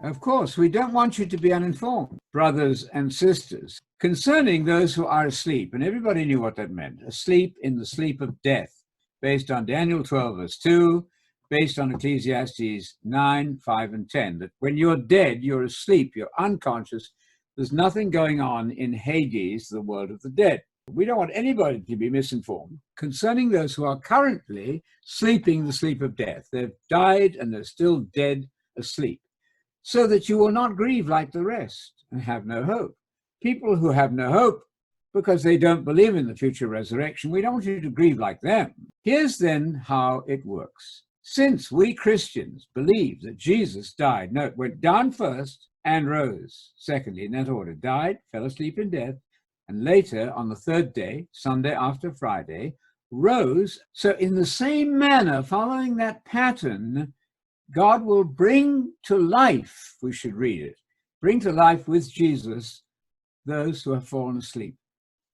Of course, we don't want you to be uninformed, brothers and sisters, concerning those who are asleep. And everybody knew what that meant. Asleep in the sleep of death, based on Daniel 12, verse 2, based on Ecclesiastes 9, 5, and 10, that when you're dead, you're asleep, you're unconscious. There's nothing going on in Hades, the world of the dead. We don't want anybody to be misinformed concerning those who are currently sleeping the sleep of death. They've died and they're still dead asleep, so that you will not grieve like the rest and have no hope. People who have no hope because they don't believe in the future resurrection, we don't want you to grieve like them. Here's then how it works. Since we Christians believe that Jesus died, no, went down first and rose secondly, in that order, died, fell asleep in death, and later on the third day, Sunday after Friday, rose. So in the same manner, following that pattern, God will bring to life, we should read it, bring to life with Jesus those who have fallen asleep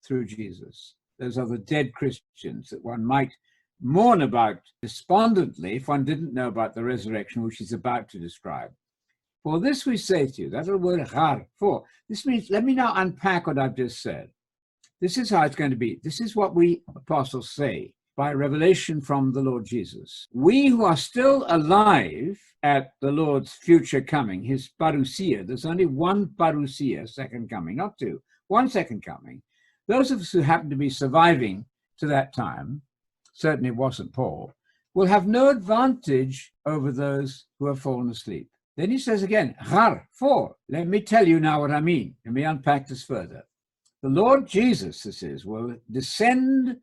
through Jesus. Those are the dead Christians that one might mourn about despondently if one didn't know about the resurrection which he's about to describe. For this we say to you, that little word har, for, this means, let me now unpack what I've just said. This is how it's going to be. This is what we apostles say by revelation from the Lord Jesus. We who are still alive at the Lord's future coming, his parousia, there's only one parousia, second coming, not two, one second coming. Those of us who happen to be surviving to that time, certainly it wasn't Paul, will have no advantage over those who have fallen asleep. Then he says again, har, for, let me tell you now what I mean. Let me unpack this further. The Lord Jesus, this is, will descend,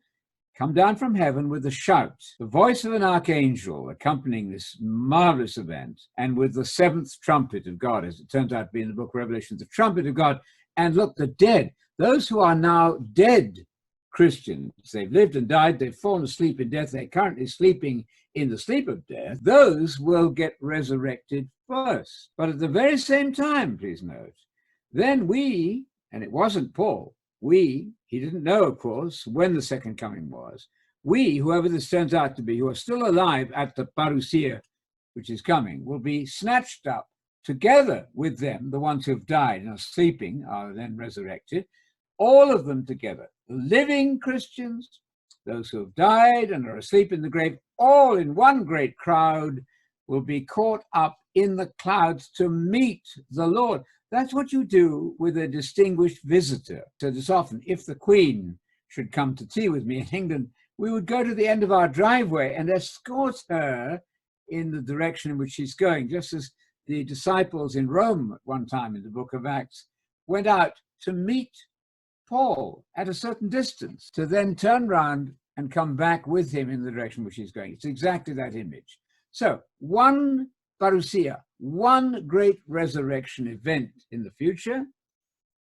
come down from heaven with a shout, the voice of an archangel accompanying this marvelous event, and with the seventh trumpet of God, as it turns out to be in the book of Revelation, the trumpet of God. And look, the dead, those who are now dead Christians, they've lived and died, they've fallen asleep in death, they're currently sleeping in the sleep of death, those will get resurrected first. But at the very same time, please note, then we, and it wasn't Paul, he didn't know, of course, when the second coming was. We, whoever this turns out to be, who are still alive at the parousia, which is coming, will be snatched up together with them, the ones who have died and are sleeping, are then resurrected, all of them together. The living Christians, those who have died and are asleep in the grave, all in one great crowd, will be caught up in the clouds to meet the Lord. That's what you do with a distinguished visitor. So this often, if the Queen should come to tea with me in England, we would go to the end of our driveway and escort her in the direction in which she's going, just as the disciples in Rome at one time in the book of Acts went out to meet Paul at a certain distance, to then turn round and come back with him in the direction which he's going. It's exactly that image. So one parousia, one great resurrection event in the future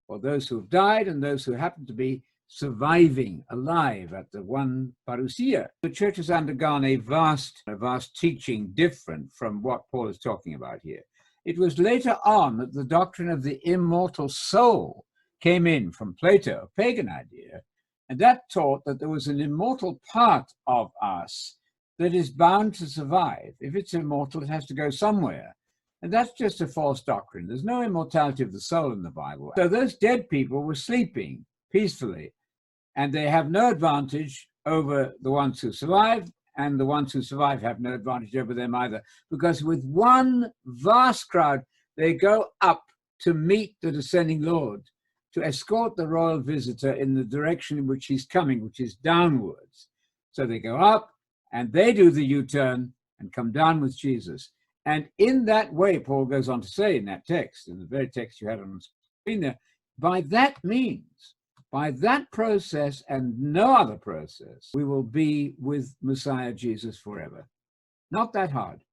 for those who have died and those who happen to be surviving alive at the one parousia. The church has undergone a vast teaching different from what Paul is talking about here. It was later on that the doctrine of the immortal soul came in from Plato, a pagan idea, and that taught that there was an immortal part of us that is bound to survive. If it's immortal, it has to go somewhere. And that's just a false doctrine. There's no immortality of the soul in the Bible. So those dead people were sleeping peacefully, and they have no advantage over the ones who survive, and the ones who survive have no advantage over them either, because with one vast crowd, they go up to meet the descending Lord, to escort the royal visitor in the direction in which he's coming, which is downwards. So they go up, and they do the U-turn and come down with Jesus. And in that way, Paul goes on to say in that text, in the very text you had on the screen there, by that means, by that process and no other process, we will be with Messiah Jesus forever. Not that hard.